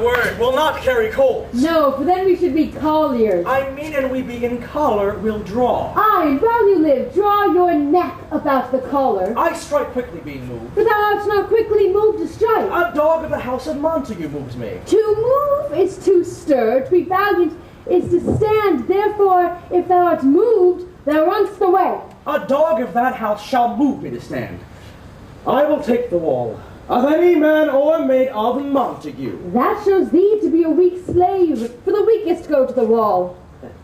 word. We'll not carry coals. No, for then we should be colliers. I mean, and we be in collar, we'll draw. Aye, while you live, draw your neck about the collar. I strike quickly being moved. For thou art not quickly moved to strike. A dog of the house of Montague moves me. To move is to stir, to be valiant is to stand. Therefore, if thou art moved, thou runst away. A dog of that house shall move me to stand. I will take the wall of any man or maid of Montague. That shows thee to be a weak slave, for the weakest go to the wall.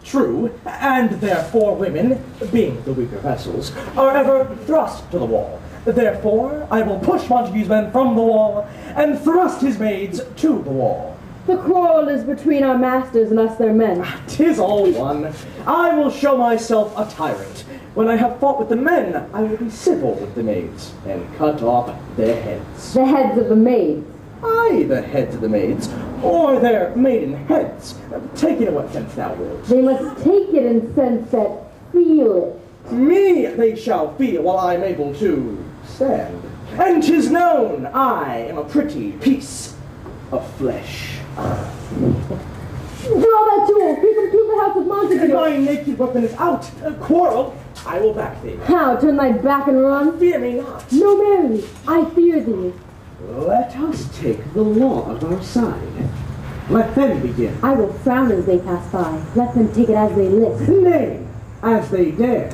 True, and therefore women, being the weaker vessels, are ever thrust to the wall. Therefore, I will push Montague's men from the wall, and thrust his maids to the wall. The quarrel is between our masters and us their men. 'Tis all one. I will show myself a tyrant. When I have fought with the men, I will be civil with the maids, and cut off their heads. The heads of the maids. Aye, the heads of the maids, or their maiden heads. Take it in what sense thou wilt. They must take it in sense that feel it. Me they shall feel while I am able to stand. And 'tis known I am a pretty piece of flesh. Draw that tool. We compute the house of Montague. My naked weapon is out. Quarrel, I will back thee. How? Turn thy back and run? Fear me not. No, Mary, I fear thee. Let us take the law of our side. Let them begin. I will frown as they pass by. Let them take it as they list. Nay, as they dare.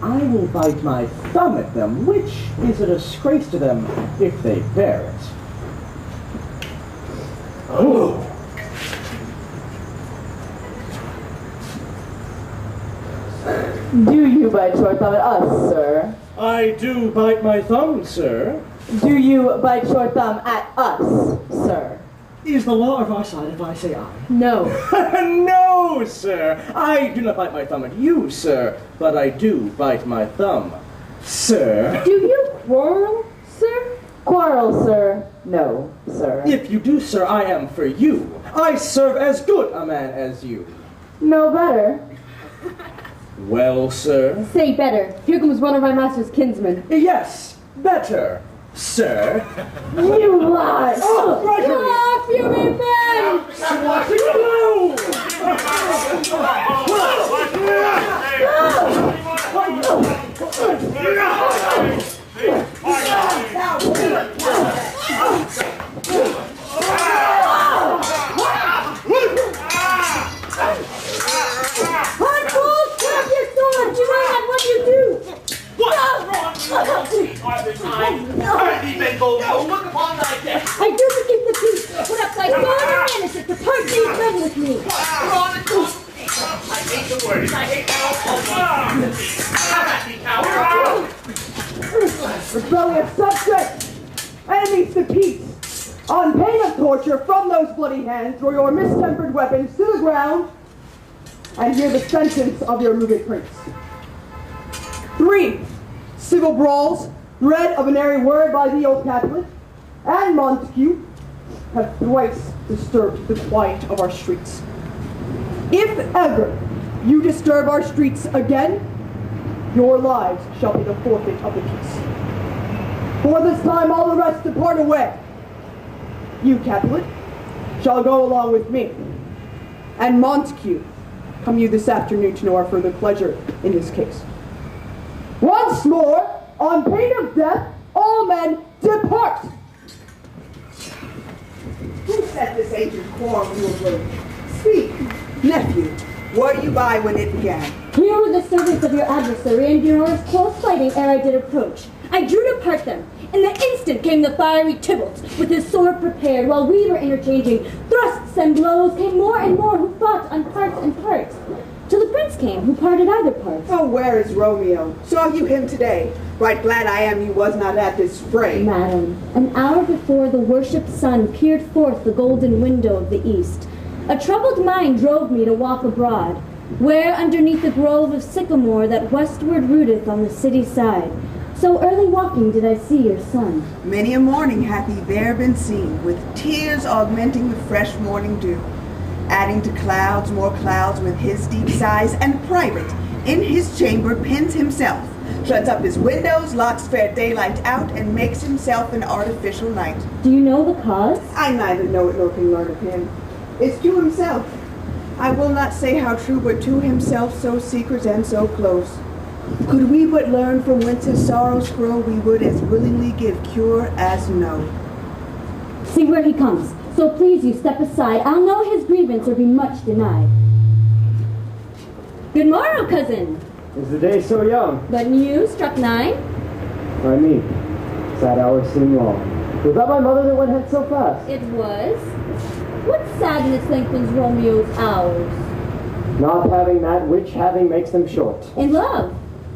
I will bite my thumb at them, which is a disgrace to them if they bear it. Oh. Do you bite your thumb at us, sir? I do bite my thumb, sir. Do you bite your thumb at us, sir? Is the law of our side if I say I? No. No, sir. I do not bite my thumb at you, sir, but I do bite my thumb, sir. Do you quarrel, sir? Quarrel, sir? No, sir. If you do, sir, I am for you. I serve as good a man as you. No better. Well, sir? Say better. Here comes one of my master's kinsmen. Yes, better, sir. You lie! Oh, Gregory! Off, you men! Swatting blow! Look upon thy death. I do to keep the peace. Put up thy sword and menace it. Depart these men with me. I hate the words. I hate all. Come at me, coward. Rebellious subjects, enemies to peace, on pain of torture from those bloody hands, throw your mistempered weapons to the ground and hear the sentence of your moving prince. 3 civil brawls, bred of an airy word by the old Capulet, and Montague have thrice disturbed the quiet of our streets. If ever you disturb our streets again, your lives shall be the forfeit of the peace. For this time all the rest depart away. You, Capulet, shall go along with me. And Montague, come you this afternoon to know our further pleasure in this case. Once more, on pain of death, all men depart! Who set this ancient quarrel in your room? Speak, nephew, were you by when it began? Here were the servants of your adversary, and your honor's close fighting ere I did approach. I drew to part them. In the instant came the fiery Tybalt, with his sword prepared, while we were interchanging thrusts and blows, came more and more who fought on parts and parts, till the prince came, who parted either part. Oh, where is Romeo? Saw you him today? Right glad I am you was not at this fray. Madam, an hour before the worshipped sun peered forth the golden window of the east, a troubled mind drove me to walk abroad, where underneath the grove of sycamore that westward rooteth on the city side, so early walking did I see your son. Many a morning hath he there been seen, with tears augmenting the fresh morning dew, adding to clouds more clouds with his deep sighs, and private in his chamber pens himself shuts up his windows, locks fair daylight out, and makes himself an artificial night. Do you know the cause? I neither know it nor can learn of him. It's to himself. I will not say how true, but to himself so secret and so close. Could we but learn from whence his sorrows grow, we would as willingly give cure as know. See where he comes. So please you step aside. I'll know his grievance or be much denied. Good morrow, cousin. Is the day so young? But you struck 9? I mean, sad hours seem long. Was that my mother that went hence so fast? It was. What sadness lengthens Romeo's hours? Not having that which having makes them short. In love.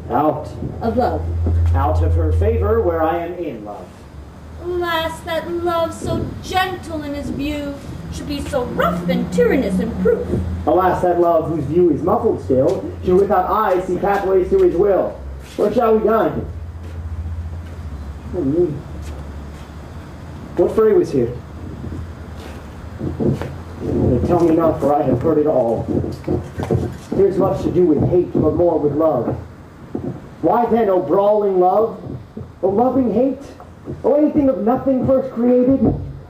Out. Of love. Out of her favor where I am in love. Alas, that love so gentle in his view should be so rough and tyrannous in proof. Alas, that love whose view is muffled still should without eyes see pathways to his will. Where shall we dine? Oh, me. What fray was here? They tell me not, for I have heard it all. Here's much to do with hate, but more with love. Why then, O brawling love? O loving hate? O anything of nothing first created?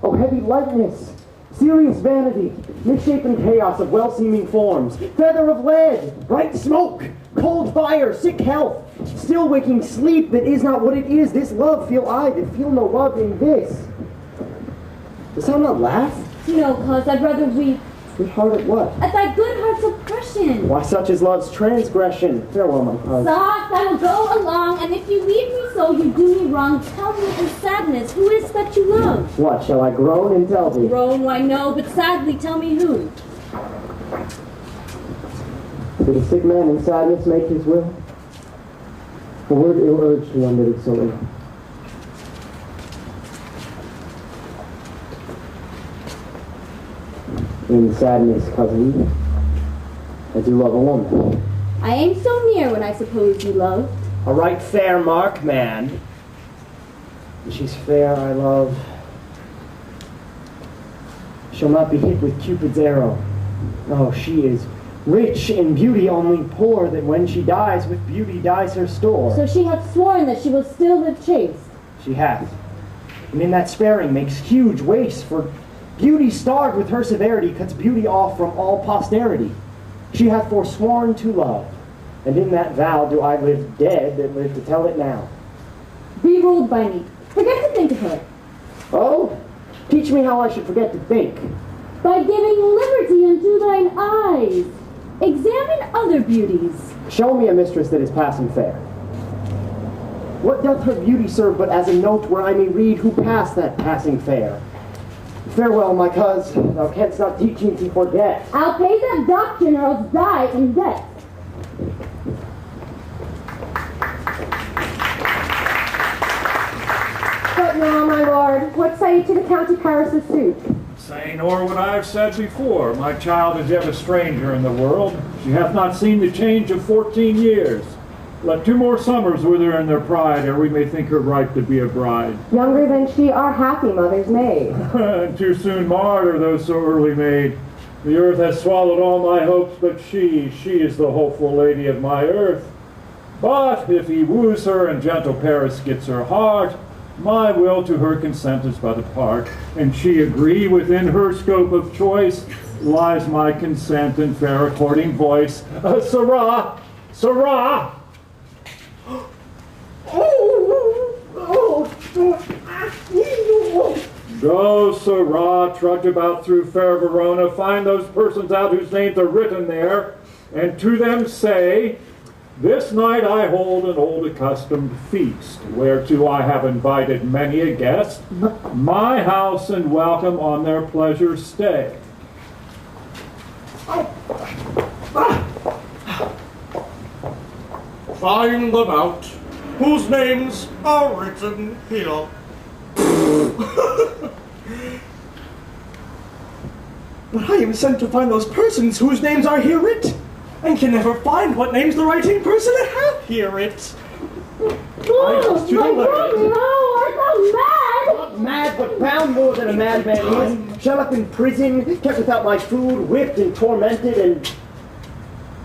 O heavy lightness? Serious vanity? Misshapen chaos of well-seeming forms? Feather of lead? Bright smoke? Cold fire? Sick health? Still waking sleep that is not what it is? This love feel I that feel no love in this. Dost thou not laugh? No, cause I'd rather weep. Sweetheart at what? At thy good heart's oppression. Why, such is love's transgression. Farewell, my cause. Soft, I will go along, and if you leave me so, you do me wrong. Tell me in sadness, who is that you love? What, shall I groan and tell thee? Groan, why no, but sadly tell me who. Did a sick man in sadness make his will? A word ill-urged to one that is so ill. In sadness, cousin, I do love a woman. I ain't so near when I suppose you love. A right fair mark, man. And she's fair, I love. She'll not be hit with Cupid's arrow. Oh, she is rich in beauty, only poor, that when she dies, with beauty dies her store. So she hath sworn that she will still live chaste. She hath. And in that sparing makes huge waste, for beauty starved with her severity cuts beauty off from all posterity. She hath forsworn to love, and in that vow do I live dead that live to tell it now. Be ruled by me. Forget to think of her. Oh, teach me how I should forget to think. By giving liberty unto thine eyes. Examine other beauties. Show me a mistress that is passing fair. What doth her beauty serve but as a note where I may read who passed that passing fair? Farewell, my cuz, thou canst not teach me to forget. I'll pay that doctrine or else die in debt. But now, my lord, what say you to the County Paris' suit? Say nor what I have said before. My child is yet a stranger in the world. She hath not seen the change of 14 years. Let 2 more summers wither in their pride, ere we may think her right to be a bride. Younger than she, our happy mother's maid. And too soon marred are those so early made. The earth has swallowed all my hopes, but she is the hopeful lady of my earth. But if he woos her and gentle Paris gets her heart, my will to her consent is but a part, and she agree within her scope of choice, lies my consent in fair according voice. Sirrah! Sirrah! Go, Sirrah, trudge about through fair Verona, find those persons out whose names are written there, and to them say, this night I hold an old accustomed feast, whereto I have invited many a guest, my house and welcome on their pleasure stay. Find them out, whose names are written here. But I am sent to find those persons whose names are here writ, and can never find what name's the writing person that hath here writ. I trust to the learned. Art thou mad? Not mad, but bound more than a madman is. Shut up in prison, kept without my food, whipped and tormented, and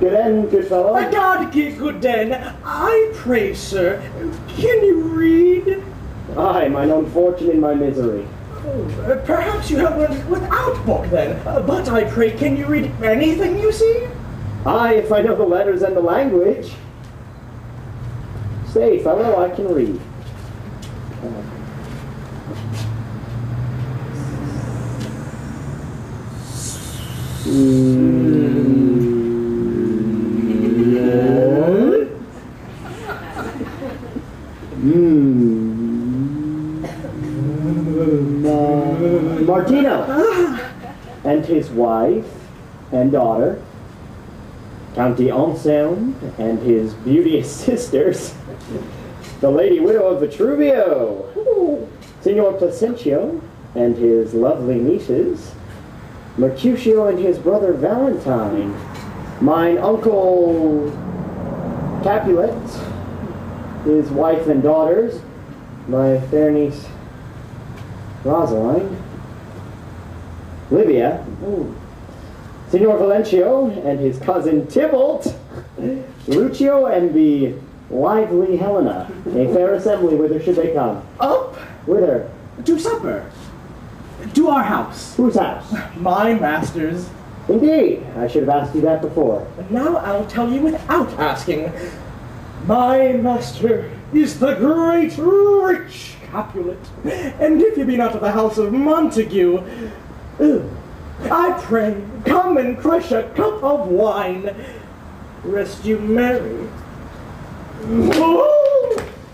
Good end, good fellow. God give good den. I pray, sir, can you read? Aye, mine own fortune in my misery. Perhaps you have learned without book then. But I pray, can you read anything you see? Aye, if I know the letters and the language. Say, fellow, I can read. Martino and his wife and daughter, County Anselm and his beauteous sisters, the lady widow of Vitruvio, Signor Placentio and his lovely nieces, Mercutio and his brother Valentine, mine uncle Capulet, his wife and daughters, my fair niece Rosaline, Livia, Signor Valencio and his cousin Tybalt, Lucio and the lively Helena. A fair assembly, whither should they come? Up Whither? to supper. To our house. Whose house? My master's. Indeed, I should have asked you that before. And now I'll tell you without asking. My master is the great rich Capulet. And if you be not of the house of Montague, I pray, come and crush a cup of wine. Rest you merry.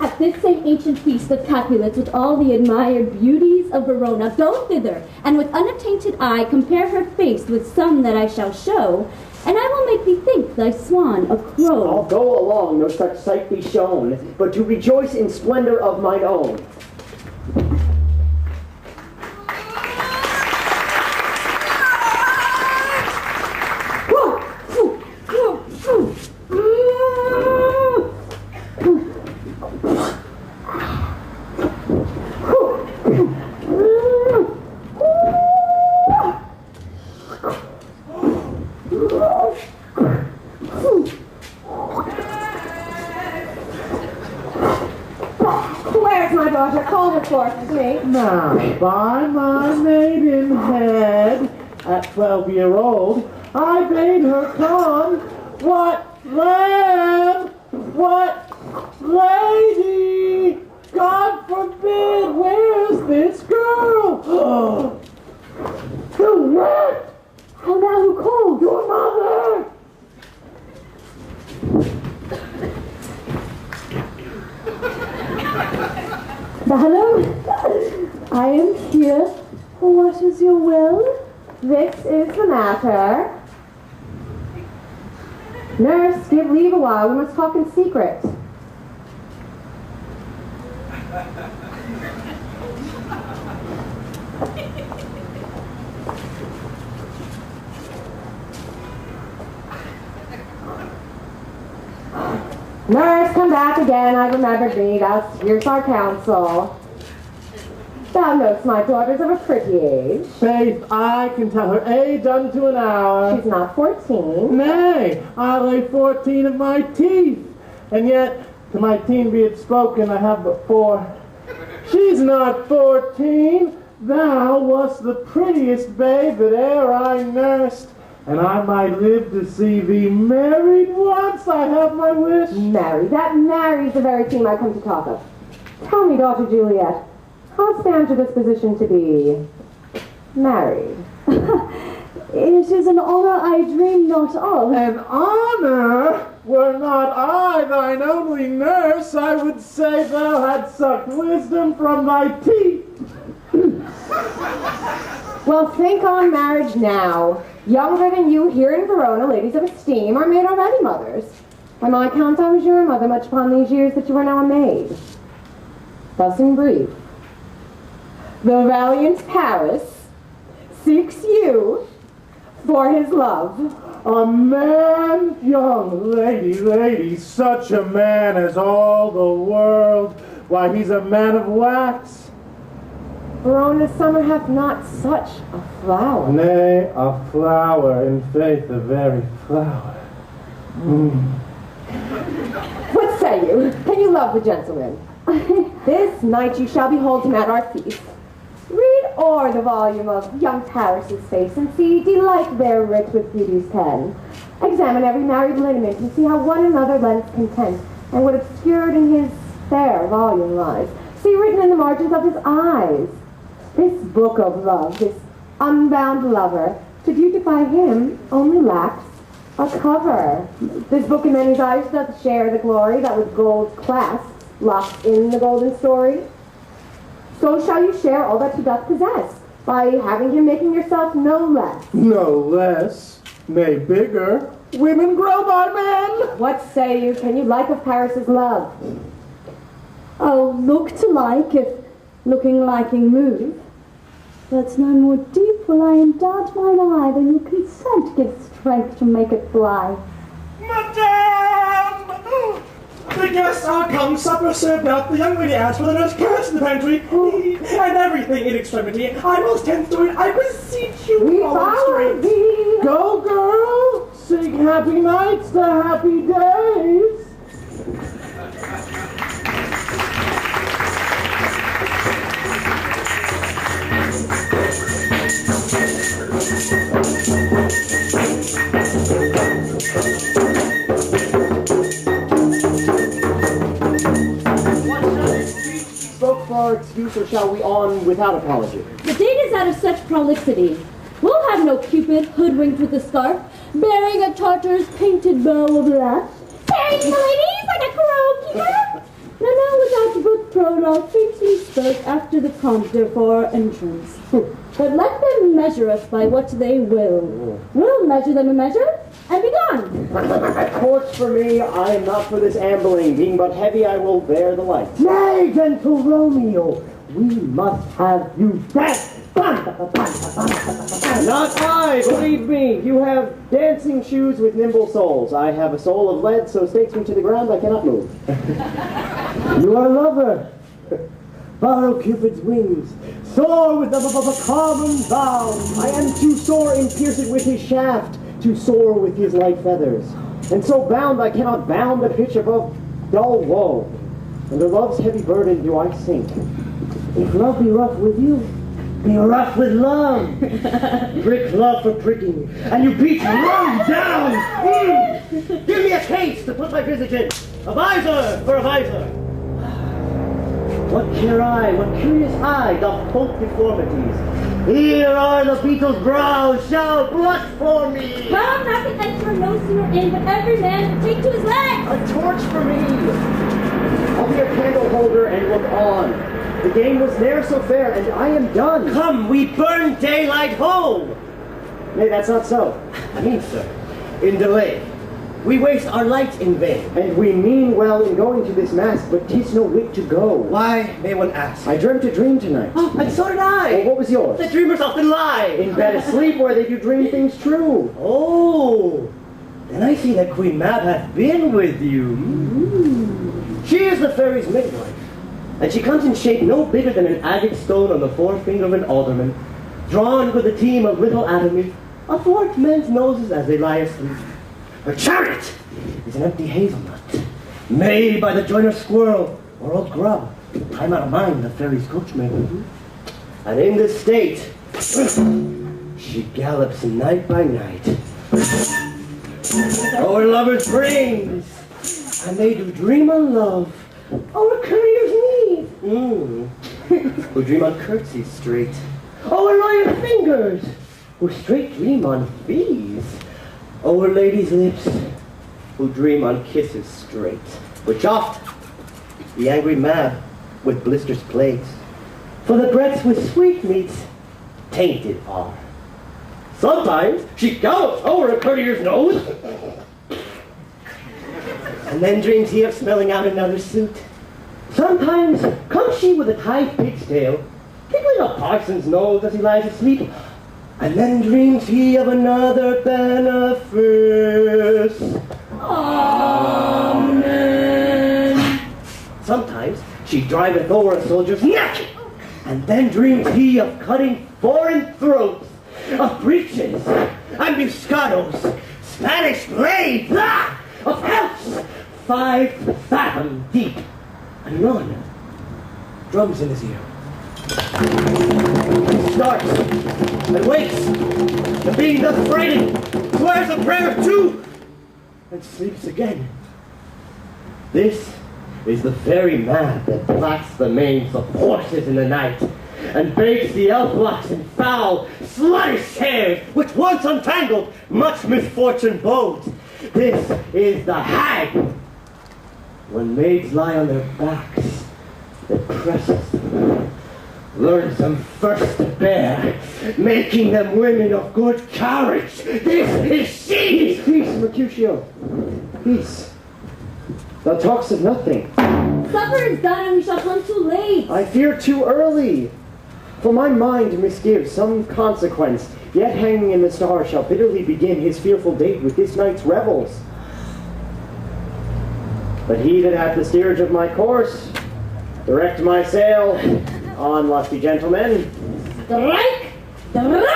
At this same ancient feast the Capulets with all the admired beauties of Verona go thither, and with unattainted eye compare her face with some that I shall show, and I will make thee think thy swan a crow. I'll go along, no such sight be shown, but to rejoice in splendor of mine own. Where's my daughter? Call her forth to me. Now, by my maidenhead, at 12-year-old, I bade her come. What lamb? What lady? God forbid, where's this girl? Juliet! How now, who called? Your mother! Madam, I am here. What is your will? This is the matter. Nurse, give leave a while. We must talk in secret. Nurse, come back again. I remembered thee. Here's our counsel. Thou know'st my daughter's of a pretty age. Faith, I can tell her age unto an hour. She's not 14. Nay, I lay 14 of my teeth. And yet, to my teen be it spoken, I have but 4. She's not 14. Thou wast the prettiest babe that e'er I nursed. And I might live to see thee married once. I have my wish. Married? That marries the very theme I come to talk of. Tell me, daughter Juliet, how stands your disposition to be married? It is an honor I dream not of. An honor? Were not I thine only nurse, I would say thou had sucked wisdom from thy teeth. Well, think on marriage now. Younger than you here in Verona, ladies of esteem, are made already mothers. By my account, I was your mother much upon these years that you are now a maid. Thus in brief, the valiant Paris seeks you for his love. A man, young lady, such a man as all the world. Why, he's a man of wax. Verona's summer hath not such a flower. Nay, a flower, in faith, a very flower. What say you? Can you love the gentleman? This night you shall behold him at our feast. Read o'er the volume of young Paris's face, and see delight there writ with beauty's pen. Examine every married lineament, and see how one another lends content, and what obscured in his fair volume lies. See written in the margins of his eyes. This book of love, this unbound lover, to beautify him only lacks a cover. This book in many's eyes doth share the glory that with gold clasps locked in the golden story. So shall you share all that he doth possess, by having him making yourself no less. No less, nay bigger. Women grow by men. What say you? Can you like of Paris's love? I'll look to like if looking liking move. But none more deep will I indulge mine eye than your consent gives strength to make it fly. Madame! The guests are come, supper served out, the young lady asked for the nurse carrots in the pantry, and everything in extremity. I most tend to it, I beseech you, We follow follow straight. thee. Go, girl. Seek happy nights to happy days. Spoke for our excuse, or shall we on without apology? The date is out of such prolixity. We'll have no Cupid hoodwinked with a scarf, bearing a Tartar's painted bow of laugh, tearing the ladies like a crow keeper. Now without book prologue, faintly spoke after the prompter for our entrance. But let them measure us by what they will. We'll measure them a measure, and be gone. Torch for me, I am not for this ambling. Being but heavy, I will bear the light. Nay, gentle Romeo, we must have you dance. Not I, believe me. You have dancing shoes with nimble soles. I have a soul of lead, so stakes me to the ground, I cannot move. You are a lover. Borrow Cupid's wings. Soar with them above a common bound. I am too sore in pierced with his shaft, to soar with his light feathers. And so bound, I cannot bound a pitch above dull woe. Under love's heavy burden do I sink. If love be rough with you, be rough with love. Prick love for pricking, and you beat love down. Give me a case to put my visage in. A visor for a visor. What care I, what curious eye doth poke deformities? Here are the beetle's brows shall blush for me. Come, not to enter no sooner in, but every man take to his legs. A torch for me. I'll be a candle holder and look on. The game was ne'er so fair, and I am done. Come, we burn daylight home. Nay, that's not so. I mean, sir, in delay, we waste our light in vain. And we mean well in going to this mask, but 'tis no wit to go. Why, may one ask? I dreamt a dream tonight. Oh, and so did I. Well, what was yours? The dreamers often lie. In bed asleep, where they do dream things true. Oh, then I see that Queen Mab hath been with you. She is the fairy's midwife, and she comes in shape no bigger than an agate stone on the forefinger of an alderman, drawn with a team of little atomies athwart men's noses as they lie asleep. Her chariot is an empty hazelnut, made by the joiner squirrel or old grub. I'm out of mind, the fairy's coachman. And in this state, she gallops night by night o'er lovers' brains, and they do dream on love o'er courtiers' knees, who dream on curtsies straight, o'er lawyer fingers, who straight dream on fees, o'er ladies' lips, who dream on kisses straight, which oft the angry Mab with blisters plagues, for the breaths with sweetmeats tainted are. Sometimes she gallops over a courtier's nose, and then dreams he of smelling out another suit. Sometimes comes she with a tied pig's tail, tickling a parson's nose as he lies asleep, and then dreams he of another benefice. Amen. Sometimes she driveth o'er a soldier's neck, and then dreams he of cutting foreign throats, of breeches, ambuscados, Spanish blades, of house 5 fathom deep, and none drums in his ear. He starts and wakes, and being thus frightened, swears a prayer too, and sleeps again. This is the very man that plats the manes of horses in the night, and bakes the elf-locks in foul, sluttish hairs, which once untangled, much misfortune bodes. This is the hag. When maids lie on their backs, that presses them, learns them first to bear, making them women of good courage. This is she! Peace, Mercutio. Peace. Thou talkest of nothing. Supper is done and we shall come too late. I fear too early. For my mind misgives some consequence, yet hanging in the stars shall bitterly begin his fearful date with this night's revels. But he that hath the steerage of my course, direct my sail, on, lusty gentlemen. Strike the drum!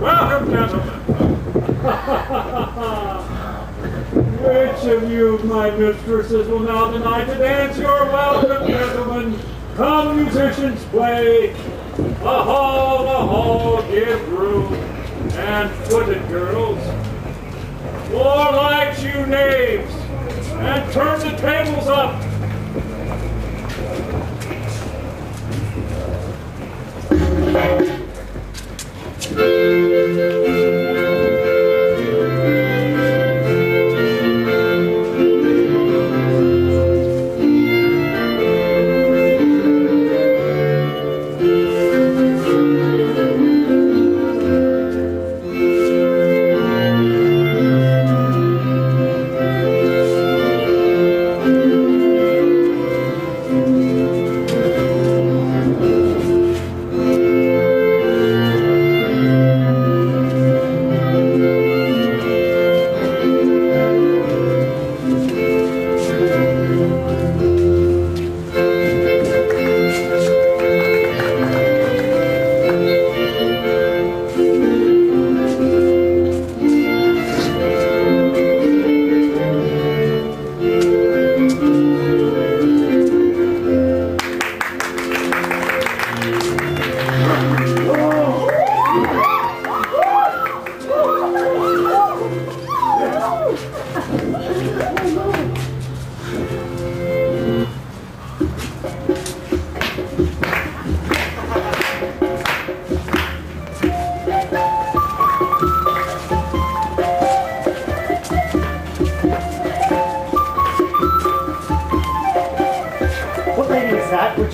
Welcome, gentlemen. Which of you, my mistresses, will now deny to dance? Your welcome, gentlemen. Come, musicians, play. A hall, give room. And footed girls. More lights, you knaves. And turn the tables up.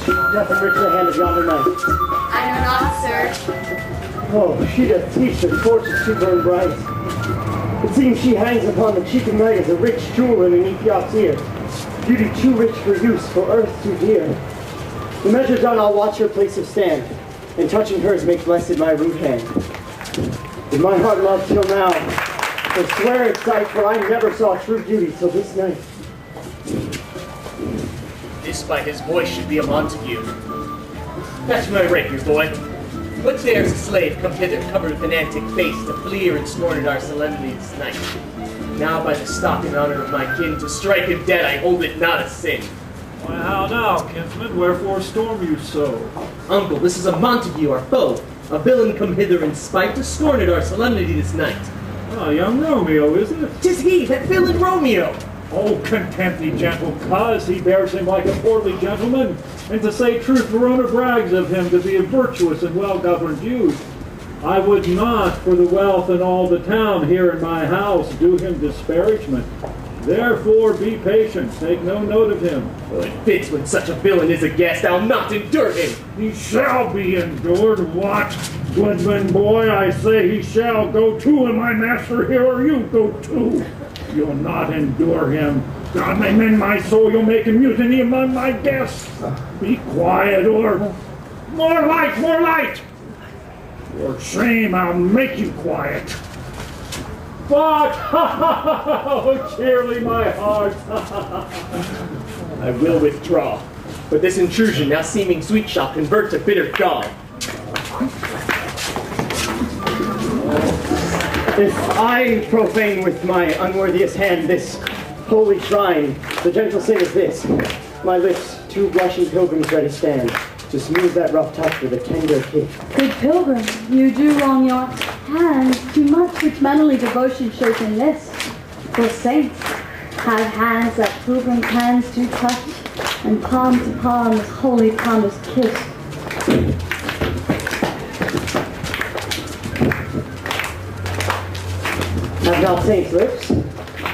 Doth enrich the hand of yonder knight? I know not, sir. Oh, she doth teach the torches to burn bright. It seems she hangs upon the cheek of night as a rich jewel in an Ethiop's ear. Beauty too rich for use, for earth too dear. The measure done, I'll watch her place of stand, and touching hers make blessed my rude hand. Did my heart love till now, for swear at sight, for I never saw true beauty till this night. This by his voice should be a Montague. Fetch my rapier, boy. What dares a slave come hither covered with an antic face to fleer and scorn at our solemnity this night? Now by the stock and honor of my kin, to strike him dead I hold it not a sin. Why, how now, kinsman? Wherefore storm you so? Uncle, this is a Montague, our foe. A villain come hither in spite to scorn at our solemnity this night. Ah, young Romeo, isn't it? 'Tis he, that villain Romeo! Oh, content thee, gentle coz, he bears him like a portly gentleman, and to say truth, Verona brags of him to be a virtuous and well-governed youth. I would not, for the wealth and all the town here in my house, do him disparagement. Therefore be patient, take no note of him. Well, it fits when such a villain is a guest, I'll not endure him. He shall be endured, what? Goodman boy, I say he shall go to, and my master here, or you go too. you'll not endure him. God may mend my soul, you'll make a mutiny among my guests. Be quiet, or more light, more light. For shame, I'll make you quiet. But, oh, cheerly my heart. I will withdraw, but this intrusion, now seeming sweet, shall convert to bitter gall. If I profane with my unworthiest hand this holy shrine, the gentle sin is this: my lips, two blushing pilgrims ready stand, to smooth that rough touch with a tender kiss. Good pilgrim, you do wrong your hands too much, which manly devotion shows in this. For saints have hands that pilgrim hands do touch, and palm to palm this holy promise kiss. Have not saints' lips,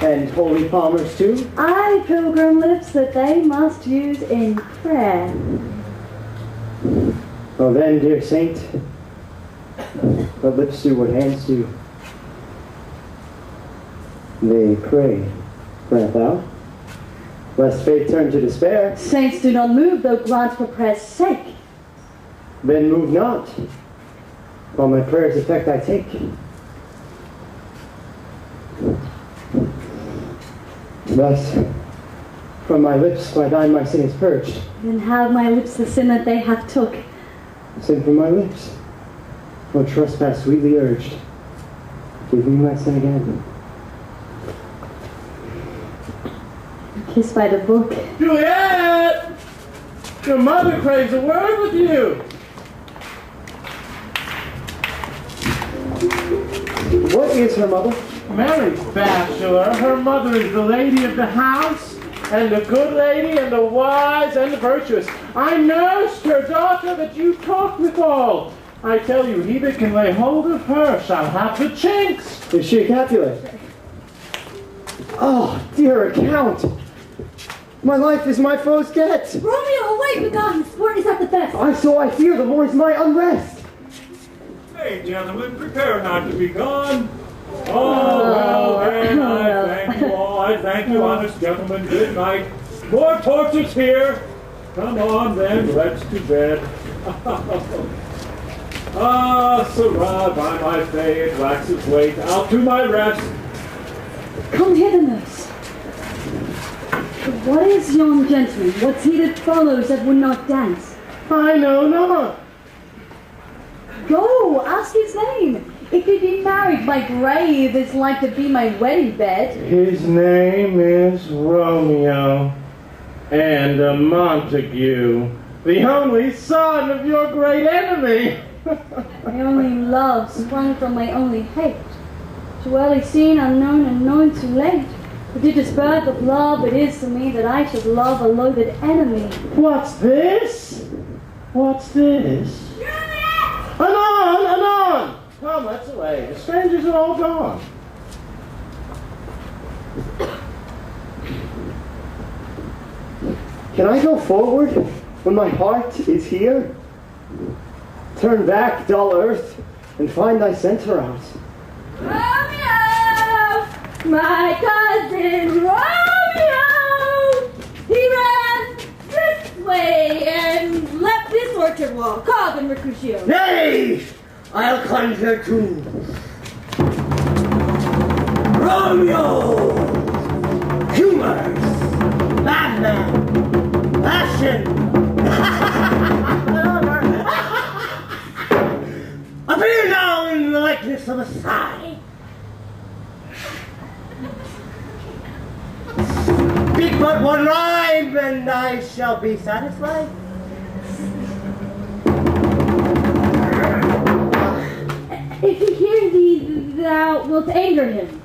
and holy palmers too? Aye, pilgrim lips that they must use in prayer. Oh then, dear saint, what lips do what hands do? They pray, grant thou, lest faith turn to despair. Saints do not move, though grant for prayer's sake. Then move not, while my prayer's effect I take. Thus, from my lips by thine my sin is purged. Then have my lips the sin that they have took. Sin from my lips, or trespass sweetly urged. Give me my sin again. Kissed by the book. Juliet! Your mother craves a word with you. What is her mother? Mary's bachelor. Her mother is the lady of the house, and the good lady, and the wise, and the virtuous. I nursed her daughter that you talked withal. I tell you, he that can lay hold of her shall have the chinks. Is she a Capulet? Oh, dear account. My life is my foe's get. Romeo, away, begone! Sport is at the best. I fear the more is my unrest. Hey, gentlemen, prepare not to be gone. Oh, well, then, I thank you all. I thank you, honest gentlemen. Good night. More torches here. Come on, then, let's to bed. Ah, Sirrah, by my fay, it waxes late. I'll to my rest. Come hither, nurse. What is yon gentleman? What's he that follows that would not dance? I know not. Go, ask his name. If he be married, my grave is like to be my wedding bed. His name is Romeo, and a Montague, the only son of your great enemy. My only love sprung from my only hate. Too early seen, unknown, and known too late. Prodigious birth of love it is to me that I should love a loathed enemy. What's this? What's this? Juliet! Anon! Anon! Come, let's away. The strangers are all gone. Can I go forward when my heart is here? Turn back, dull earth, and find thy center out. Romeo! My cousin Romeo! He ran this way and left this orchard wall. Call them Mercutio. Nay! I'll conjure too. Romeo! Humors! Madman! Passion! Appear now in the likeness of a sigh. Speak but one rhyme, and I shall be satisfied. If he hear thee, thou wilt anger him.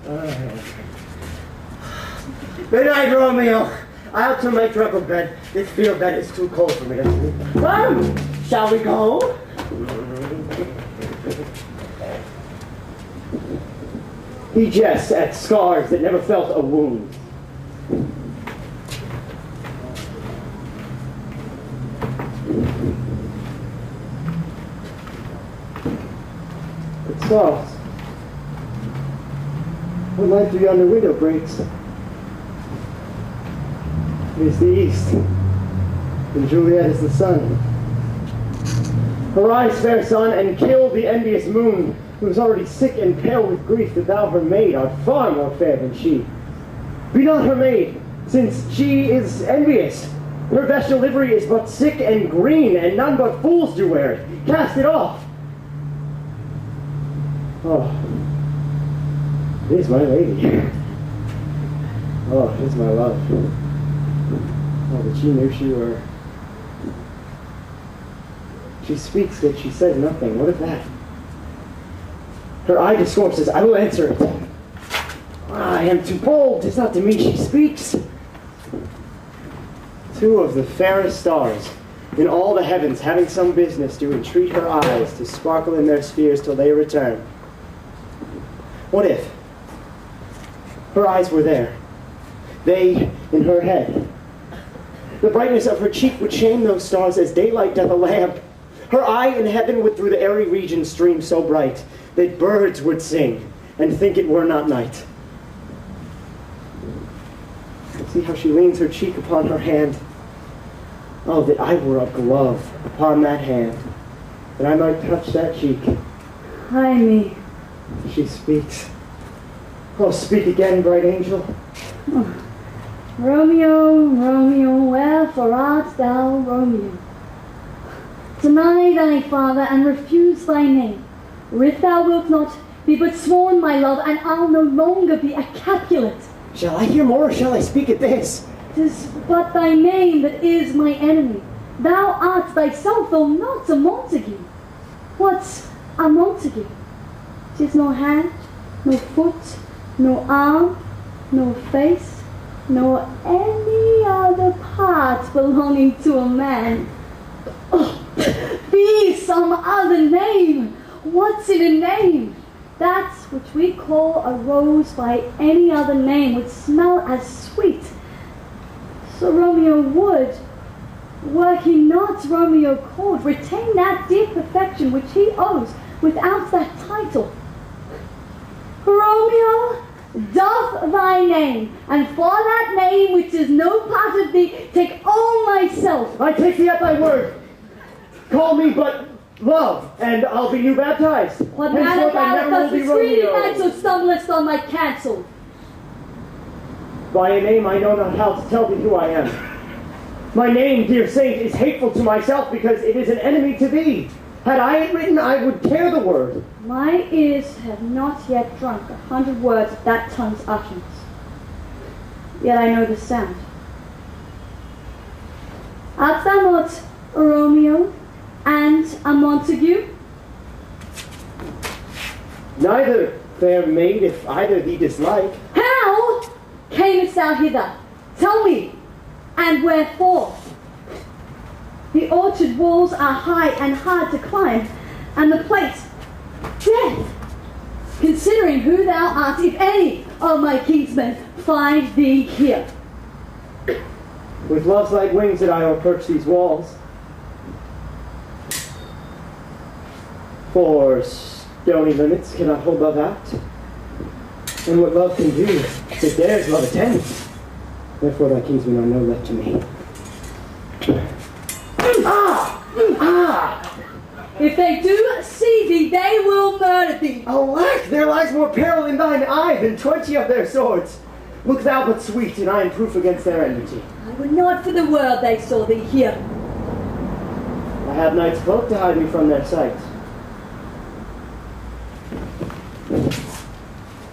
Good night, Romeo. I'll to my truckle bed. This field bed is too cold for me to sleep. Come, shall we go? He jests at scars that never felt a wound. It's soft. What light through yonder window breaks? It is the east, and Juliet is the sun. Arise, fair sun, and kill the envious moon, who is already sick and pale with grief that thou, her maid, art far more fair than she. Be not her maid, since she is envious. Her vestal livery is but sick and green, and none but fools do wear it. Cast it off. Oh, it is my lady. Oh, it is my love. Oh, but she knew she were. She speaks, yet she says nothing. What of that? Her eye discourses. I will answer it. I am too bold. 'Tis not to me she speaks. Two of the fairest stars in all the heavens, having some business, do entreat her eyes to sparkle in their spheres till they return. What if her eyes were there, they in her head? The brightness of her cheek would shame those stars as daylight doth a lamp. Her eye in heaven would through the airy region stream so bright that birds would sing and think it were not night. See how she leans her cheek upon her hand. Oh, that I were a glove upon that hand, that I might touch that cheek. Hi, me. She speaks. Oh, speak again, bright angel. Oh. Romeo, Romeo, wherefore art thou, Romeo? Deny thy father and refuse thy name. Or if thou wilt not, be but sworn, my love, and I'll no longer be a Capulet. Shall I hear more, or shall I speak at this? 'Tis but thy name that is my enemy. Thou art thyself, though not a Montague. What's a Montague? 'Tis no hand, no foot, no arm, no face, nor any other part belonging to a man. Oh, be some other name. What's in a name? That which we call a rose by any other name would smell as sweet. So Romeo would, were he not Romeo called, retain that dear perfection which he owes without that title. Romeo, doff thy name, and for that name which is no part of thee, take all myself. I take thee at thy word. Call me but love, and I'll be new baptized. What matter Henceforth I thou never dost will be discreet Romeo. and so stumblest on my cancel? By a name I know not how to tell thee who I am. My name, dear saint, is hateful to myself because it is an enemy to thee. Had I it written, I would tear the word. My ears have not yet drunk 100 words of that tongue's utterance. Yet I know the sound. Art thou not a Romeo and a Montague? Neither, fair maid, if either thee dislike. How camest thou hither? Tell me, and wherefore? The orchard walls are high and hard to climb, and the place, death. Considering who thou art, if any of my kinsmen find thee here. With love's light wings did I approach these walls. For stony limits cannot hold love out. And what love can do, that dares love attends. Therefore thy kinsmen are no left to me. If they do see thee, they will murder thee. Alack, there lies more peril in thine eye than 20 of their swords. Look thou but sweet, and I am proof against their enmity. I would not for the world they saw thee here. I have night's cloak to hide me from their sight.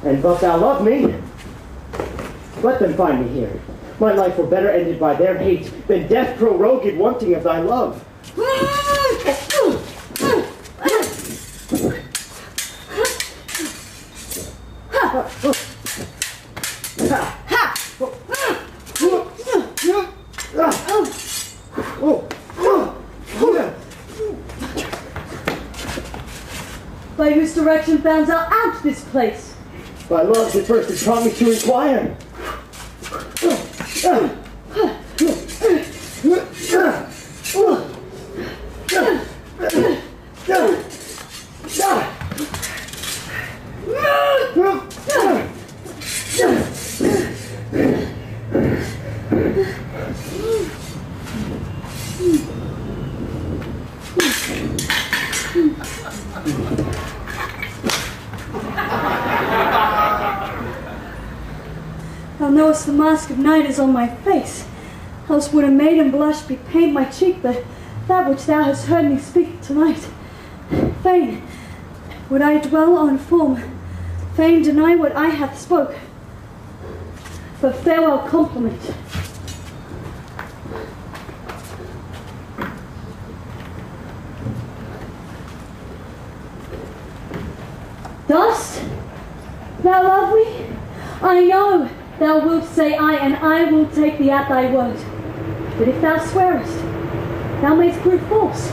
And but thou love me, let them find me here. My life were better ended by their hate than death prorogued wanting of thy love. By whose direction found thou out this place? By love that first had taught me to inquire. Thou knowest the mask of night is on my face. Else would a maiden blush bepaint my cheek, but that which thou hast heard me speak tonight. Fain would I dwell on form, fain deny what I hath spoke. But farewell compliment. Dost thou love me? I know thou wilt say aye, and I will take thee at thy word. But if thou swearest, thou mayst prove false.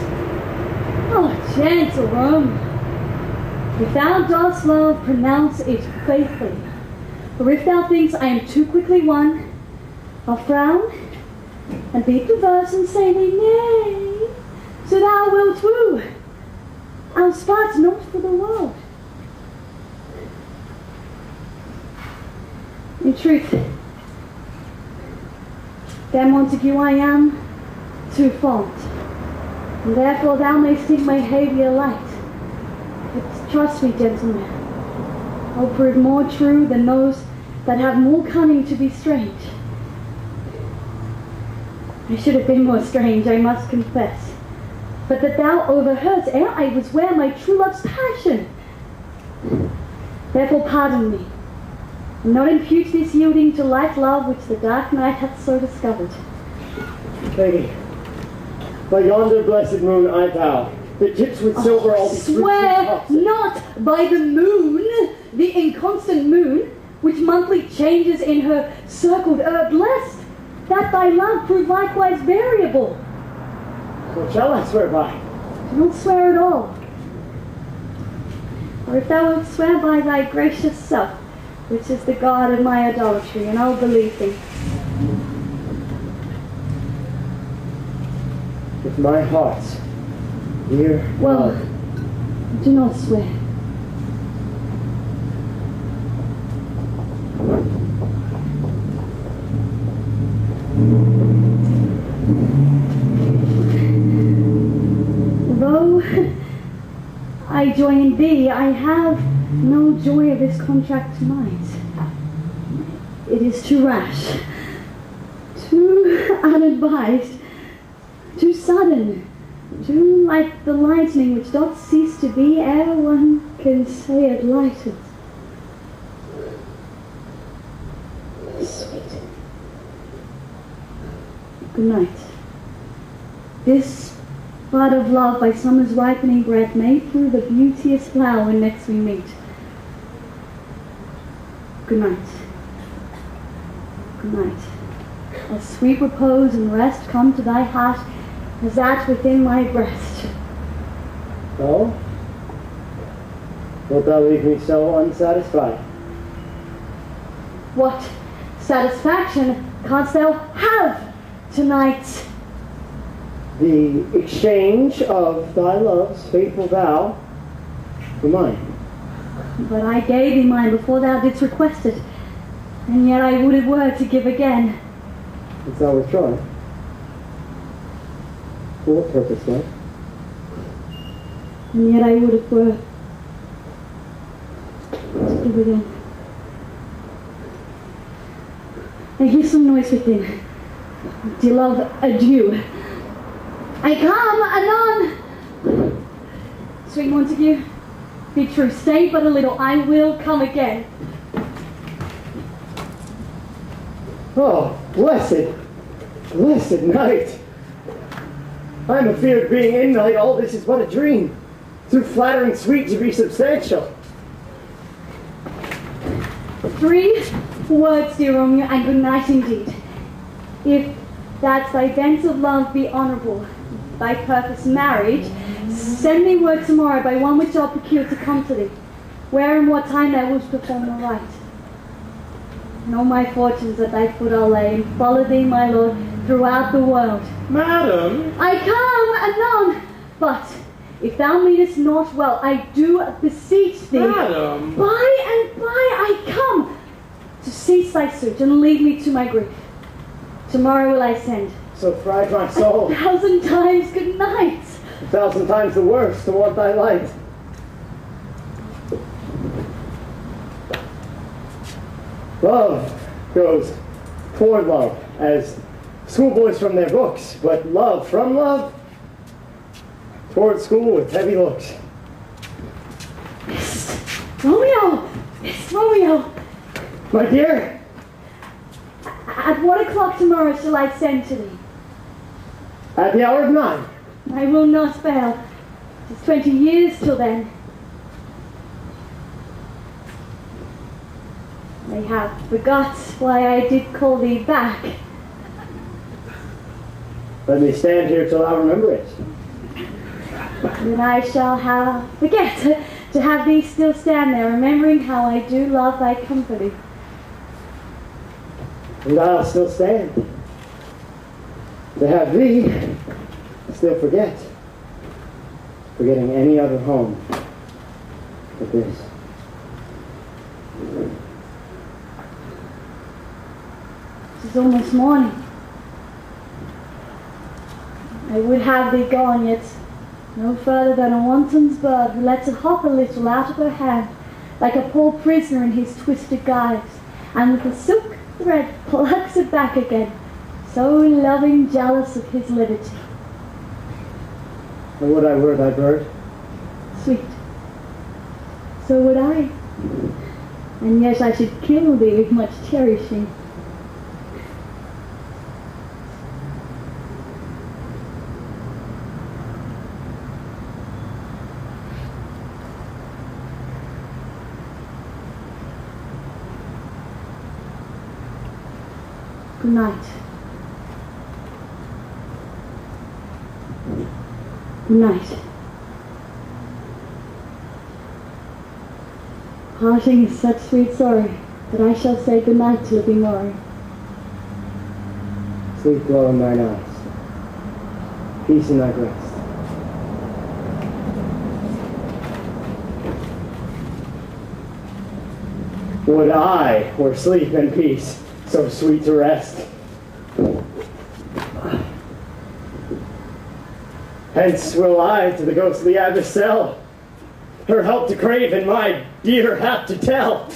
Oh, gentle Romeo, if thou dost love, pronounce it faithfully. For if thou thinkst I am too quickly won, I'll frown and be perverse and say thee nay, so thou wilt woo. I'll spart not for the world. In truth, fair Montague, I am too fond, and therefore thou mayst think my behaviour light. But trust me, gentlemen, I'll prove more true than those that have more cunning to be strange. I should have been more strange, I must confess, but that thou overheardst ere I was where my true love's passion. Therefore pardon me, and not impute this yielding to light love which the dark night hath so discovered. Lady, by yonder blessed moon I vow, that tips with silver all these swear not by the moon, the inconstant moon, which monthly changes in her circled herb, lest that thy love prove likewise variable. What shall I swear by? Do not swear at all. Or if thou wilt swear by thy gracious self, which is the god of my idolatry, and I'll believe thee. With my heart's dear Well, love. do not swear. Though I join thee, I have no joy of this contract tonight. It is too rash, too unadvised, too sudden, too like the lightning which doth cease to be ere one can say it lighted. Sweet. Good night. This bud of love by summer's ripening breath may prove a beauteous flower when next we meet. Good night. Good night. As sweet repose and rest come to thy heart as that within my breast. So? Wilt thou leave me so unsatisfied? What satisfaction canst thou have tonight? The exchange of thy love's faithful vow for mine. But I gave thee mine before thou didst request it, and yet I would it were to give again. Didst thou withdraw it? For what purpose, love? And yet I would it were to give again. I hear some noise within. Dear love, adieu. I come anon. Sweet Montague, be true, stay but a little, I will come again. Oh, blessed night! I'm afeard being in night, all this is but a dream. Too flattering sweet to be substantial. 3 words, dear Romeo, and good night indeed. If that thy vents of love be honourable, thy purpose marriage, send me word tomorrow by one which I'll procure to come to thee, where and what time thou wilt perform the rite. And all my fortunes at thy foot I'll lay, and follow thee, my lord, throughout the world. Madam! I come anon, but if thou meanest not well, I do beseech thee. Madam! By and by I come to cease thy suit and leave me to my grief. Tomorrow will I send. So thrive my soul. 1,000 times good night. 1,000 times the worse to want thy light. Love, goes toward love, as schoolboys from their books, but love from love toward school with heavy looks. Romeo! Miss Romeo! My dear? At what o'clock tomorrow shall I send to thee? At the hour of 9. I will not fail. 'Tis 20 years till then. I have forgot why I did call thee back. Let me stand here till I remember it. Then I shall forget to have thee still stand there, remembering how I do love thy company. And I'll still stand. To have thee still forget. Forgetting any other home but this. It is almost morning. I would have thee gone, yet no further than a wanton's bird who lets it hop a little out of her hand, like a poor prisoner in his twisted gyves, and with a silk thread plucks it back again, so loving jealous of his liberty. And would I were thy bird? Sweet, so would I, and yet I should kill thee with much cherishing. Good night. Good night. Parting is such sweet sorrow that I shall say good night till it be morning. Sleep well in thine eyes. Peace in thy breast. Would I were sleep and peace, so sweet to rest. Hence will I to the ghostly abbess sell, her help to crave and my dear hap to tell.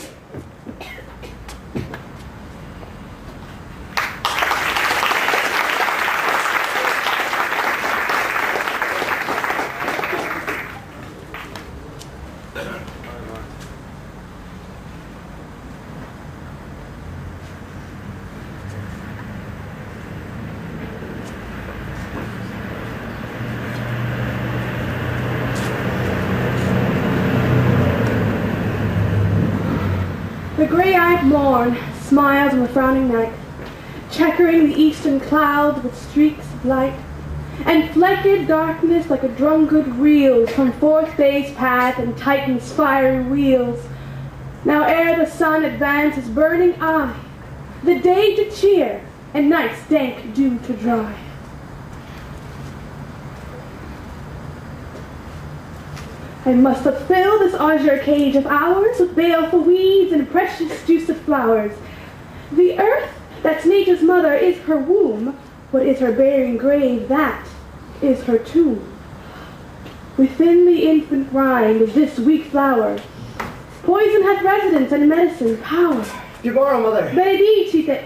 The grey-eyed morn smiles on the frowning night, checkering the eastern clouds with streaks of light, and flecked darkness like a drumgood reels from forth day's path and Titan's fiery wheels. Now ere the sun advance his burning eye, the day to cheer and night's dank dew to dry. I must fulfill this azure cage of ours with baleful weeds and precious juice of flowers. The earth, that's nature's mother, is her womb. What is her bearing grave, that is her tomb. Within the infant rind of this weak flower, poison hath residence and medicine power. Tomorrow, mother. Benedicite.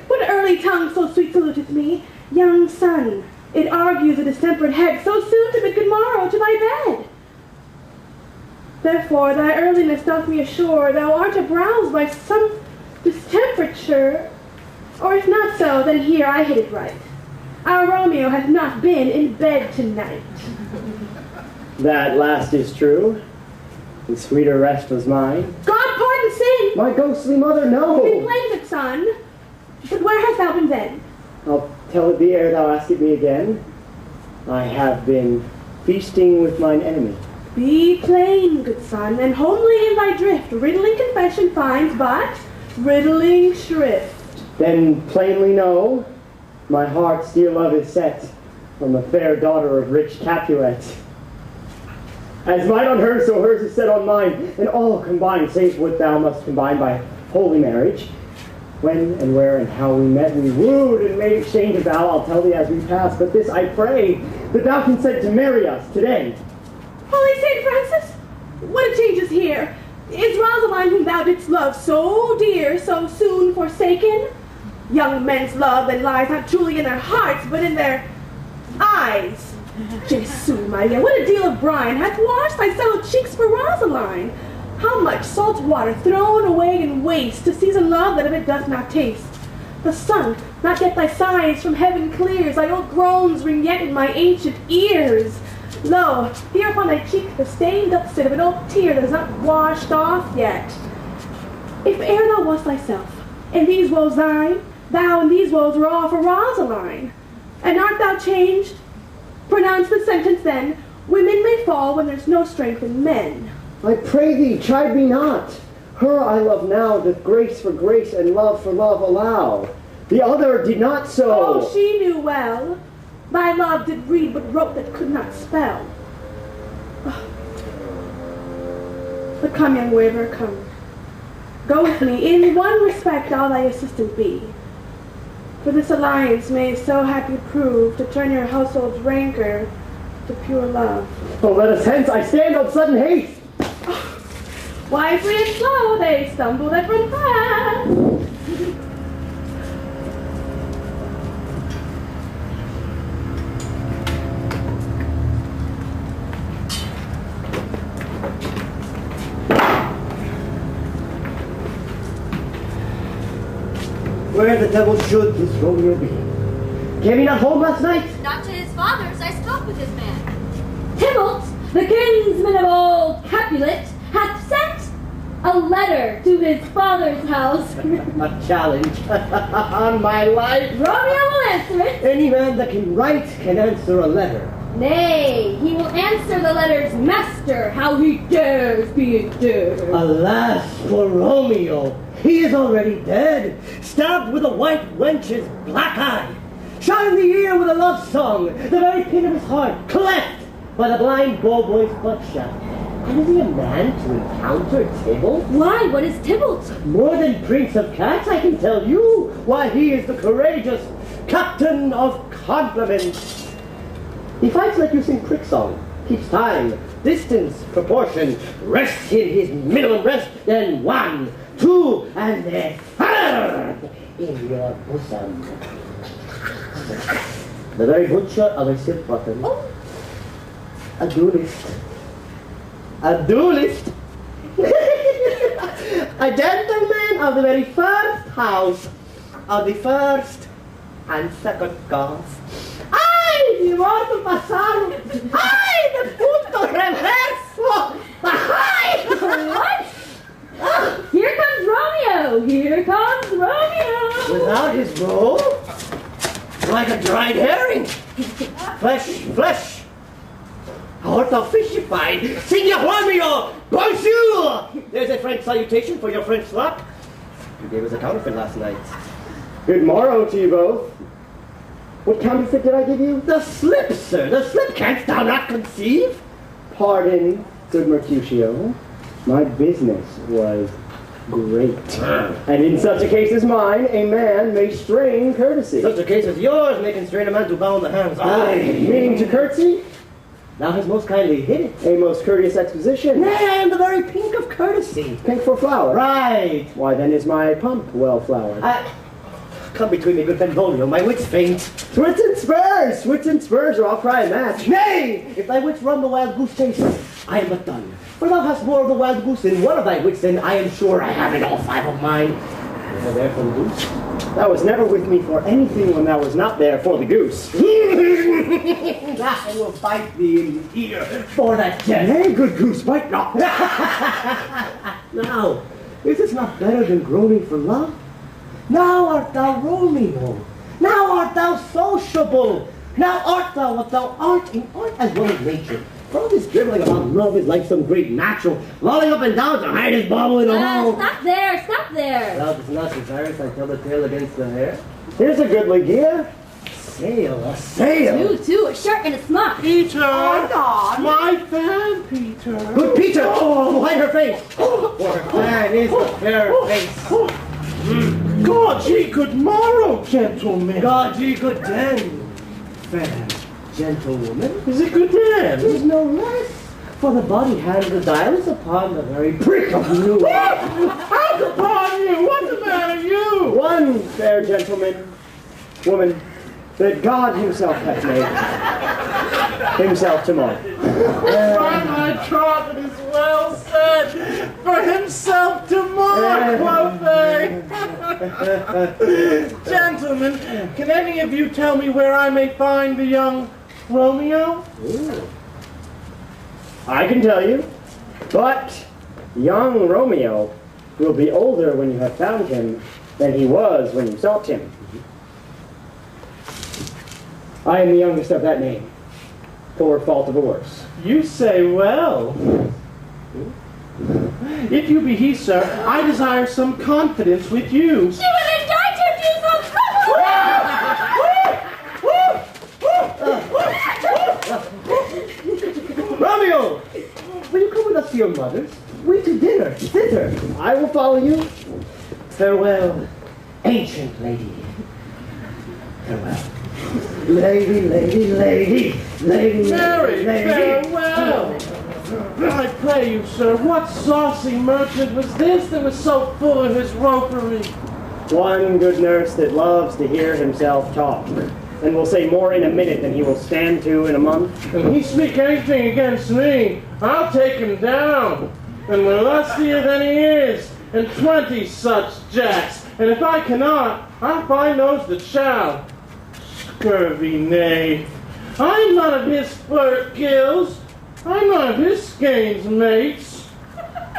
What early tongue so sweet saluteth me? Young son, it argues a distempered head so soon to bid good morrow to thy bed. Therefore thy earliness doth me assure thou art aroused by some distemperature, or if not so, then here I hit it right. Our Romeo hath not been in bed tonight. That last is true, and sweeter rest was mine. God pardon sin! My ghostly mother, no! Be blamed, son. But where hast thou been then? I'll tell it thee ere thou ask it me again. I have been feasting with mine enemy. Be plain, good son, and homely in thy drift. Riddling confession finds, but riddling shrift. Then plainly know, my heart's dear love is set on the fair daughter of rich Capulet. As mine on hers, so hers is set on mine, and all combined, save what thou must combine by holy marriage. When and where and how we met, we wooed and made exchange of vow. I'll tell thee as we pass, but this I pray, that thou consent to marry us today. Holy St. Francis, what a change is here! Is Rosaline whom thou didst love so dear, so soon forsaken? Young men's love then lies not truly in their hearts, but in their eyes. Jesu Maria, what a deal of brine hath washed thy sallow cheeks for Rosaline! How much salt water thrown away in waste to season love that of it doth not taste! The sun, not yet thy sighs from heaven clears, thy old groans ring yet in my ancient ears. Lo, here upon thy cheek the stain doth sit of an old tear that is not washed off yet. If e'er thou wast thyself, and these woes thine, thou and these woes were all for Rosaline. And art thou changed? Pronounce the sentence then, women may fall when there's no strength in men. I pray thee, chide me not. Her I love now doth grace for grace and love for love allow. The other did not so. Oh, she knew well. Thy love did read but wrote that could not spell. But come, young waver, come. Go with me, in one respect I'll thy assistant be. For this alliance may so happy prove to turn your household's rancor to pure love. Oh, let us hence, I stand on sudden haste. Wisely and slow they stumble that run fast. Where the devil should this Romeo be? Came he not home last night? Not to his father's. I spoke with his man. Tybalt, the kinsman of old Capulet, hath sent a letter to his father's house. A challenge on my life. Romeo will answer it. Any man that can write can answer a letter. Nay, he will answer the letter's master, how he dares be a dare. Alas for Romeo, he is already dead, stabbed with a white wench's black eye, shot in the ear with a love song, the very pin of his heart, cleft by the blind bow-boy's butt-shot. And is he a man to encounter Tybalt? Why, what is Tybalt? More than prince of cats, I can tell you. Why, he is the courageous captain of compliments. He fights like you sing prick song, keeps time, distance, proportion, rests in his minimum rest, then 1, 2, and then third in your bosom. The very butcher of a silk button. Oh. A duelist. A duelist? A gentleman of the very first house, of the first and second class. ¡Ay, mi morto pasado! ¡Ay, de punto reverso! ¡Ay! What? Here comes Romeo! Here comes Romeo! Without his robe? Like a dried herring. Flesh. How thou fishified? Signor Romeo! Bonjour! There's a French salutation for your French luck. You gave us a counterfeit last night. Good morrow to you both. What counterfeit did I give you? The slip, sir. The slip. Canst thou not conceive? Pardon, good Mercutio. My business was great. And in such a case as mine, a man may strain courtesy. Such a case as yours may constrain a man to bow in the hands. Aye. Meaning to curtsy? Thou hast most kindly hit it. A most courteous exposition. Nay, I am the very pink of courtesy. Pink for flower. Right. Why then is my pump well flowered? Come between me, good Benvolio, my wits faint. Swits and spurs, or I'll cry a match. Nay, if thy wits run the wild goose chase, I am but done. For thou hast more of the wild goose in one of thy wits than I am sure I have in all 5 of mine. There for the goose. Thou was never with me for anything when thou was not there for the goose. I will bite thee in the ear for that jest. Nay, good goose, bite not. Now, is this not better than groaning for love? Now art thou Romeo. Now art thou sociable. Now art thou what thou art in art as well as nature. For all this dribbling about love is like some great natural, lolling up and down to hide his bauble in a hole. Stop there! Love is not desirous, I tell the tale against the hair. Here's a goodly gear. A sail. Two, a shirt and a smock. Peter! Oh, God. My fan, Peter! Good Peter! Oh, hide her face! For her fan is the fair face. God ye good morrow, gentlemen! God ye good den, fair gentlewoman. Is it good then? Is no less, For the body hand the dial is upon the very prick of you. How's upon you? What's the matter, you? One fair gentleman, woman, that God himself hath made. Himself tomorrow. By my troth, it is well said. For himself tomorrow, quoth they. Gentlemen, can any of you tell me where I may find the young Romeo? Ooh. I can tell you, but young Romeo will be older when you have found him than he was when you sought him. I am the youngest of that name, for fault of a worse. You say well. If you be he, sir, I desire some confidence with you. She will indict him to some trouble! Romeo! Will you come with us to your mother's? We to dinner, thither. I will follow you. Farewell, ancient lady. Farewell. Lady, lady, lady, lady, Mary, lady. farewell! I pray you, sir, what saucy merchant was this that was so full of his ropery? One good nurse that loves to hear himself talk, and will say more in a minute than he will stand to in a month. If he speak anything against me, I'll take him down. And we're lustier than he is, and 20 such jacks. And if I cannot, I'll find those that shall. Scurvy knave. I'm none of his flirt gills. I'm none of his skeins mates.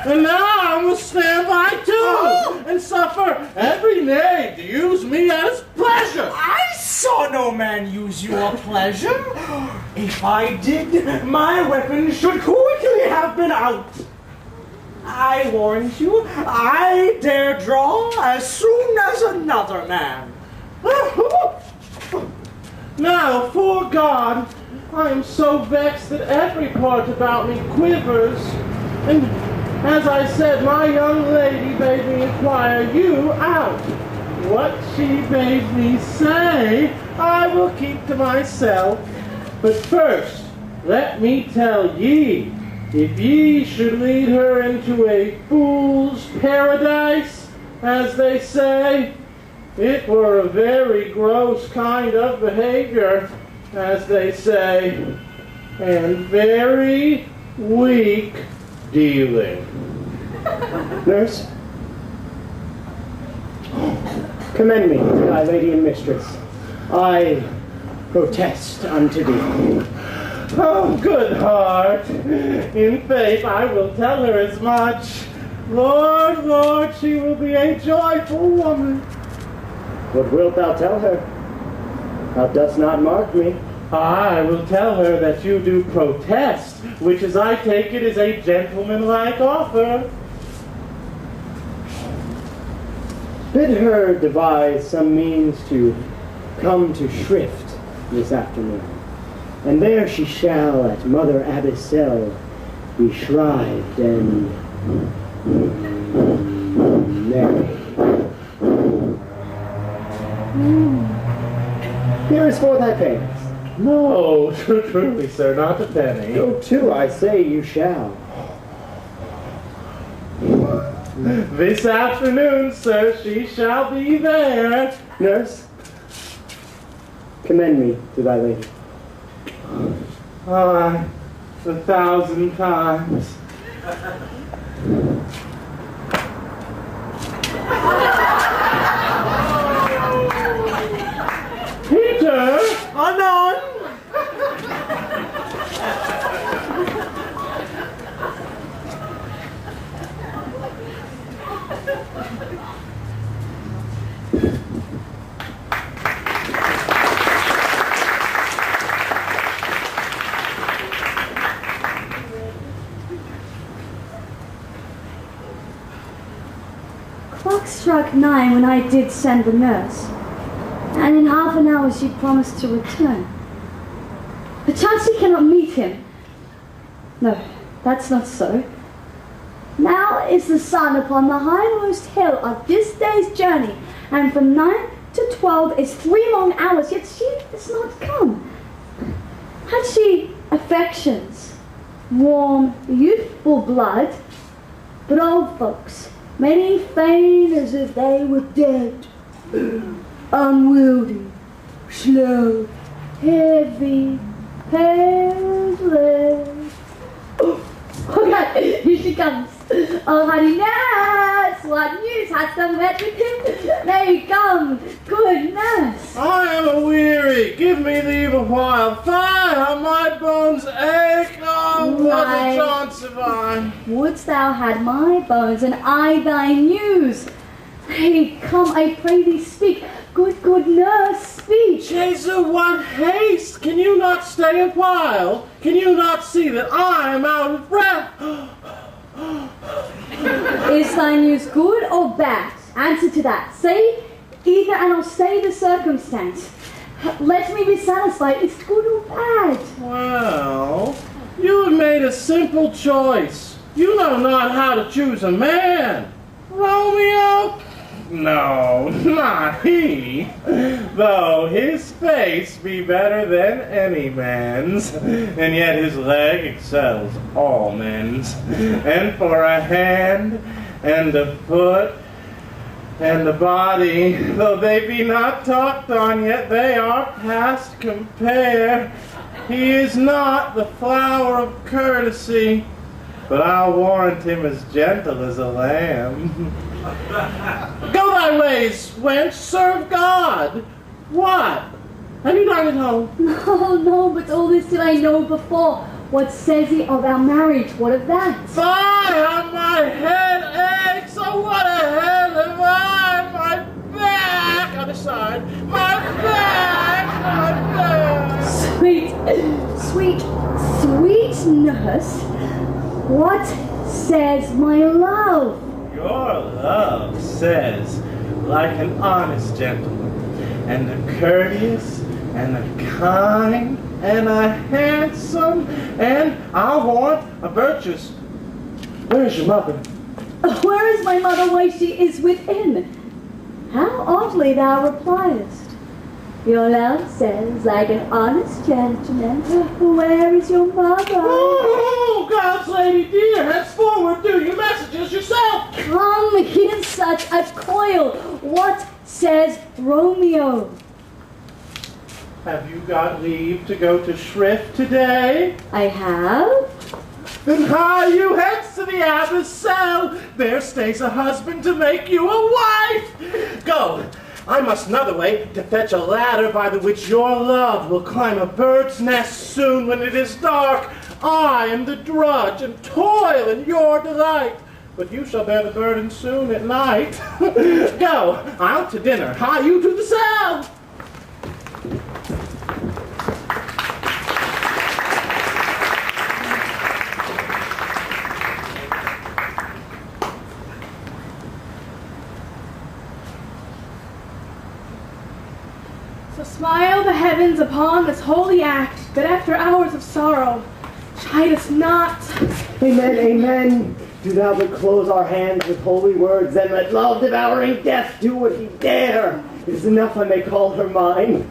And now I must stand by too, and suffer every knave to use me as pleasure. I saw no man use your pleasure. If I did, my weapon should quickly have been out. I warrant you, I dare draw as soon as another man. Now, for God, I am so vexed that every part about me quivers. And as I said, my young lady bade me inquire you out. What she bade me say, I will keep to myself. But first, let me tell ye, if ye should lead her into a fool's paradise, as they say, it were a very gross kind of behavior, as they say, and very weak dealing. Nurse, commend me to thy lady and mistress. I protest unto thee. Oh, good heart. In faith, I will tell her as much. Lord, Lord, she will be a joyful woman. What wilt thou tell her? Thou dost not mark me. I will tell her that you do protest, which as I take it is a gentlemanlike offer. Bid her devise some means to come to Shrift this afternoon, and there she shall at Mother Abbess' cell be shrived and married. Here is for thy pains. No, truly, sir, not a penny. Go to, I say you shall. This afternoon, sir, she shall be there. Nurse, commend me to thy lady. Aye, 1,000 times. Peter! Anon! Clock struck 9 when I did send the nurse, and in half an hour she promised to return. Perchance she cannot meet him. No, that's not so. Now is the sun upon the hindmost hill of this day's journey, and from 9 to 12 is 3 long hours, yet she is not come. Had she affections? warm, youthful blood, but old folks, many fain as if they were dead, unwieldy, slow, heavy, pale. Oh God, here she comes. Oh honey, nurse, what news? Hast thou met with him? Nay, come, good nurse. I am aweary. Give me leave a while. Fie, how my bones ache. Oh, what a chance have I. Wouldst thou had my bones, and I thy news? Nay, come, I pray thee, speak. Good nurse, speak. Jesu, what haste! Can you not stay a while? Can you not see that I am out of breath? Is thy news good or bad? Answer to that. Say either, and I'll say the circumstance. Let me be satisfied. It's good or bad? Well, you have made a simple choice. You know not how to choose a man. Romeo? No, not he, though his face be better than any man's, and yet his leg excels all men's. And for a hand, and a foot, and a body, though they be not talked on, yet they are past compare. He is not the flower of courtesy, but I'll warrant him as gentle as a lamb. Go thy ways, wench, serve God. What? Have you not at home? No, but all this did I know before. What says he of our marriage? What of that? Fie, how my head aches. Oh, what a head have I. My back, other side. My back. Sweet nurse. What says my love? Your love says, like an honest gentleman, and a courteous, and a kind, and a handsome, and I want a virtuous. Where's your mother? Where is my mother? Why, she is within. How oddly thou repliest. Your love says, like an honest gentleman, where is your mother? Oh, God's lady dear, henceforward do your messages yourself. Come in such a coil. What says Romeo? Have you got leave to go to shrift today? I have. Then hie you hence to the abbess' cell. There stays a husband to make you a wife. Go. I must another way to fetch a ladder by the which your love will climb a bird's nest soon when it is dark. I am the drudge and toil in your delight, but you shall bear the burden soon at night. Go, out to dinner, hie you to the cell. Smile the heavens upon this holy act, that after hours of sorrow chide us not. Amen, amen. Do thou but close our hands with holy words, then let love devouring death do what he dare. It is enough I may call her mine.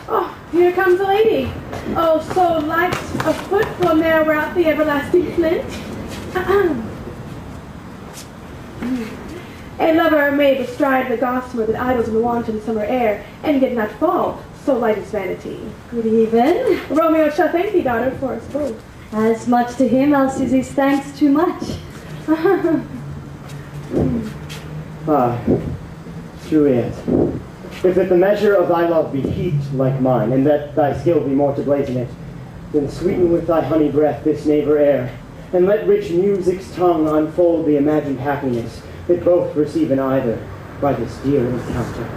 Oh, here comes a lady. Oh, so light of foot will ne'er rout the everlasting flint. A lover may bestride the gossamer that idles in the wanton summer air, and yet not fall, so light is vanity. Good even. Romeo shall thank thee, daughter, for us both. As much to him, else is his thanks too much. Juliet, if that the measure of thy love be heaped like mine, and that thy skill be more to blazon it, then sweeten with thy honey breath this neighbor air, and let rich music's tongue unfold the imagined happiness that both receive in either by this dear encounter.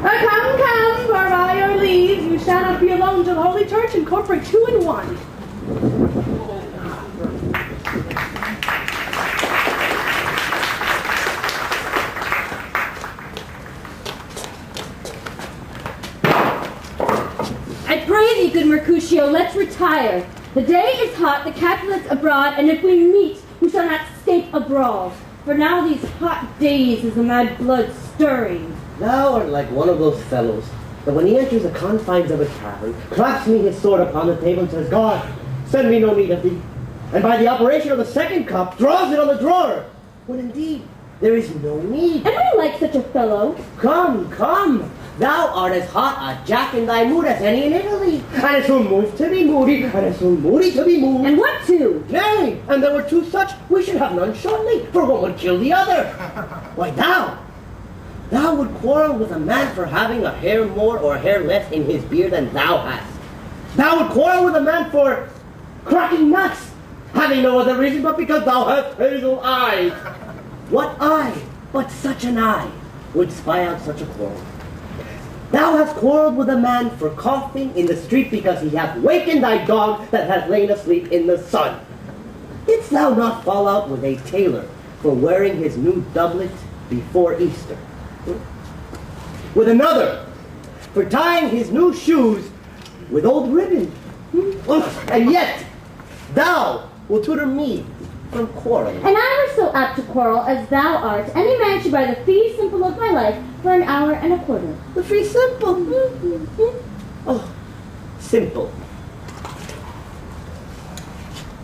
Come, for by your leave, you shall not be alone till Holy Church incorporate two in one. I pray thee, good Mercutio, let's retire. The day is hot, the Capulets abroad, and if we meet, we shall not escape a brawl. For now these hot days is the mad blood stirring. Thou art like one of those fellows that when he enters the confines of a tavern, claps me his sword upon the table and says, God, send me no need of thee. and by the operation of the second cup, draws it on the drawer, when indeed there is no need. And I like such a fellow. Come, come, thou art as hot a jack in thy mood as any in Italy, and as so moved to be moody, and as so moody to be moved. And what two? Nay, and there were two such, we should have none shortly, for one would kill the other. Why, thou would quarrel with a man for having a hair more or a hair less in his beard than thou hast. Thou would quarrel with a man for cracking nuts, having no other reason but because thou hast hazel eyes. What eye, but such an eye, would spy out such a quarrel? Thou hast quarreled with a man for coughing in the street because he hath wakened thy dog that hath lain asleep in the sun. Didst thou not fall out with a tailor for wearing his new doublet before Easter? With another for tying his new shoes with old ribbon? And yet thou wilt tutor me from quarreling. And I was so apt to quarrel as thou art. Any man should buy the fee simple of my life for an hour and a quarter. The fee simple? Oh, simple.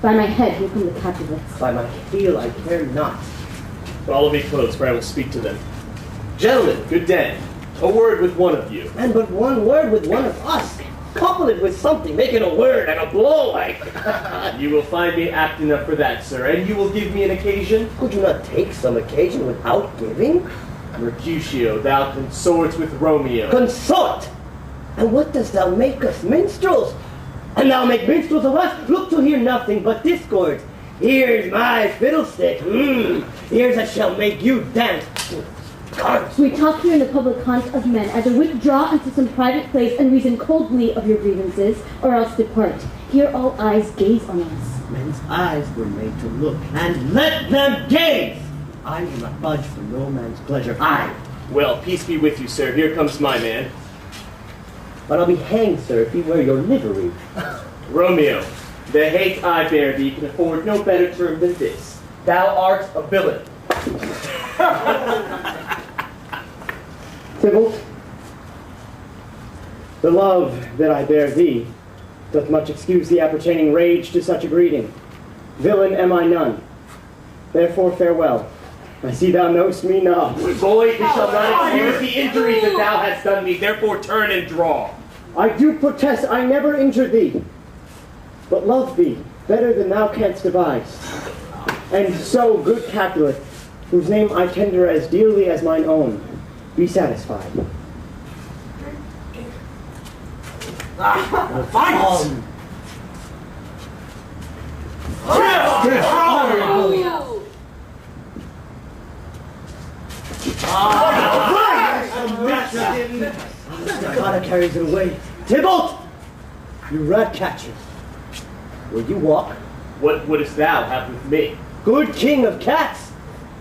By my head, here come the Capulets. By my heel, I care not. Follow me close, for I will speak to them. Gentlemen, good day. A word with one of you. And but one word with one of us. Couple it with something, make it a word and a blow like. You will find me apt enough for that, sir, and you will give me an occasion. Could you not take some occasion without giving? Mercutio, thou consorts with Romeo. Consort! And what dost thou make us, minstrels? And thou make minstrels of us? Look to hear nothing but discord. Here's my fiddlestick. Here's I shall make you dance. We talk here in the public haunt of men. Either withdraw into some private place and reason coldly of your grievances, or else depart. Here all eyes gaze on us. Men's eyes were made to look, and let them gaze! I will not budge for no man's pleasure. I. Well, peace be with you, sir. Here comes my man. But I'll be hanged, sir, if you wear your livery. Romeo, the hate I bear thee can afford no better term than this. Thou art a villain. Tybalt, the love that I bear thee doth much excuse the appertaining rage to such a greeting. Villain am I none. Therefore farewell. I see thou know'st me not. Boy, he shall not excuse the injuries that thou hast done me. Therefore turn and draw. I do protest I never injured thee, but love thee better than thou canst devise. And so, good Capulet, whose name I tender as dearly as mine own, be satisfied. Fight! Takata carries it away. Tybalt! You rat catcher. Will you walk? What wouldst thou have with me? Good king of cats!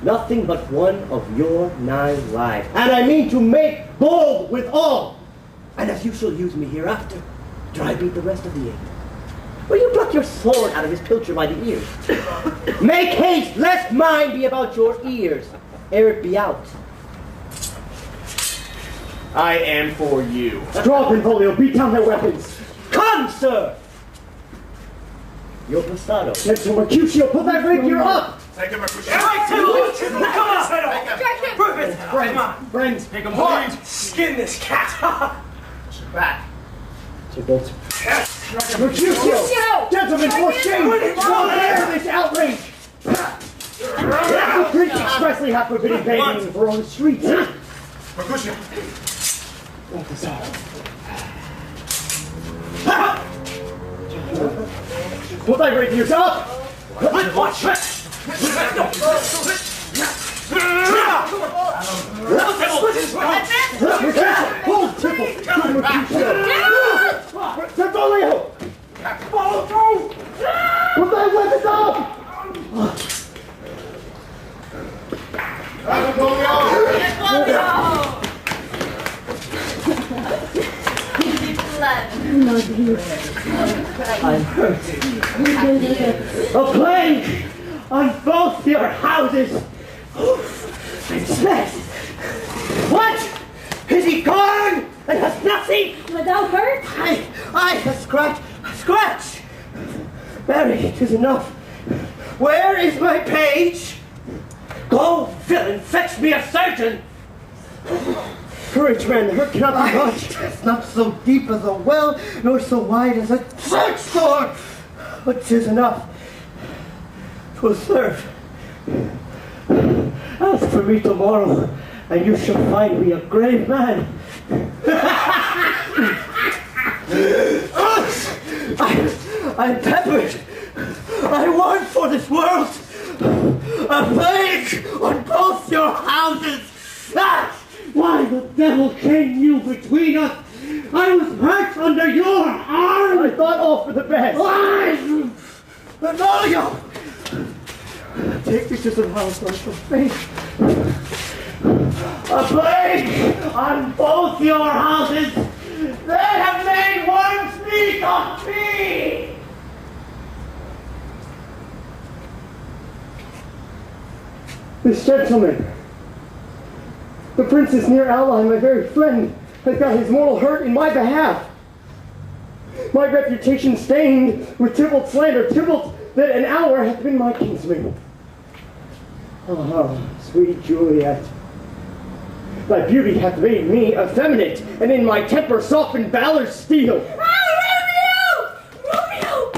Nothing but one of your 9 lives. And I mean to make bold with all. And as you shall use me hereafter, dry beat the rest of the 8. Will you pluck your sword out of his pilcher by the ears? Make haste, lest mine be about your ears, ere it be out. I am for you. Draw, Benvolio, beat down their weapons. Come, sir! Your passado. Let's Mercutio, put that rapier up! Take him, Mercutio. Come on! Perfect! Friends, Come on! friends, Take him, Hard! please. Skin this cat! Back. Tybalt. Mercutio! Gentlemen, for shame! Don't bear this outrage! The Greeks expressly have forbidden bathing in Verona streets. Mercutio. Don't dissolve. Put thy rapiers up! Watch! Hold, Tybalt! To Mercutio! Benvolio! Follow through! Put thy weapons up! I'm hurt. A plague on both your houses. And smashed. What? Is he gone and has nothing? Was thou hurt? I, a scratch. Mary, it is enough. Where is my page? Go, villain, fetch me a surgeon! Courage, man, the hurt cannot be much. It's not so deep as a well, nor so wide as a church door. But 'tis enough. 'Twill serve. Ask for me tomorrow, and you shall find me a grave man. I'm peppered. I want for this world a plague on both your houses. Why the devil came you between us? I was hurt under your arm. I thought all for the best. Why? Romeo! Take me to the house on your face. A plague on both your houses. They have made one speak of me. This gentleman, the prince's near ally, my very friend, has got his mortal hurt in my behalf. My reputation stained with Tybalt's slander, Tybalt that an hour hath been my kinsman. Oh, sweet Juliet, thy beauty hath made me effeminate, and in my temper softened valor's steel. Romeo! Romeo!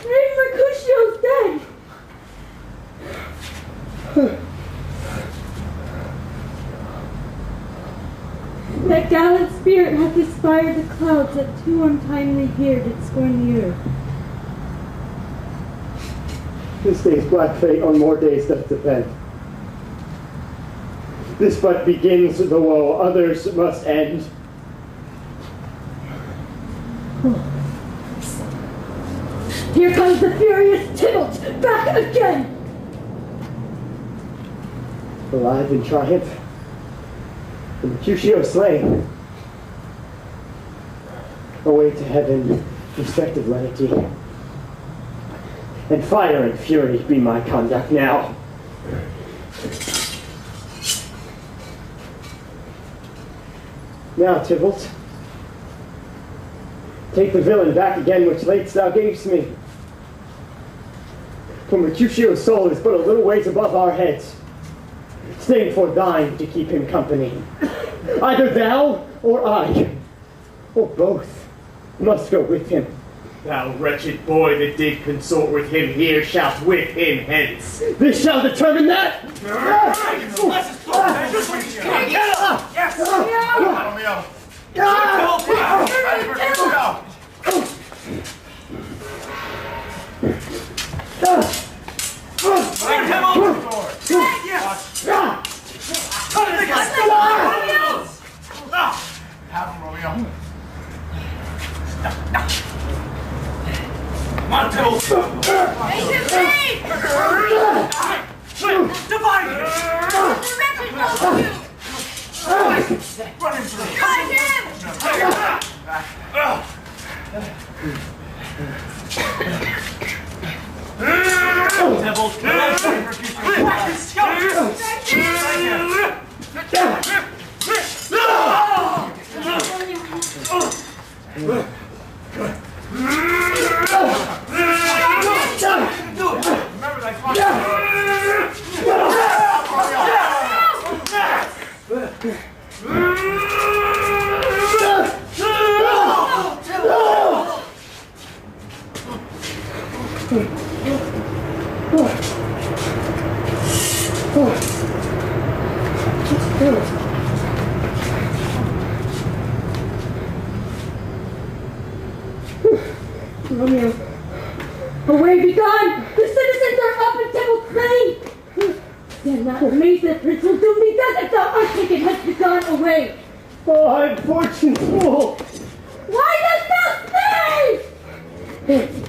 Reign Mercutio's dead! That gallant spirit hath inspired the clouds that too untimely here did scorn the earth. This day's black fate on more days doth depend. This but begins the woe, others must end. Here comes the furious Tybalt, back again! Alive in triumph, the Mercutio slain. Away to heaven, respective lenity. And fire and fury be my conduct now. Now, Tybalt, take the villain back again which late thou gavest me. For Mercutio's soul is but a little ways above our heads. Stay for thine to keep him company. Either thou or I, or both, must go with him. Thou wretched boy that did consort with him here shalt with him hence. This shall determine that! Have him, Romeo. Come on, Tybalt! Make him bleed! Divide him! The wretched both of you! Run him through! Cut him! Tybalt, remember that Romeo, away be gone! The citizens are up in Tybalt's plain! Stand not amazed that prince will do me death if thou art taken has begone away! Oh, I'm fortune fool! Why dost thou stay?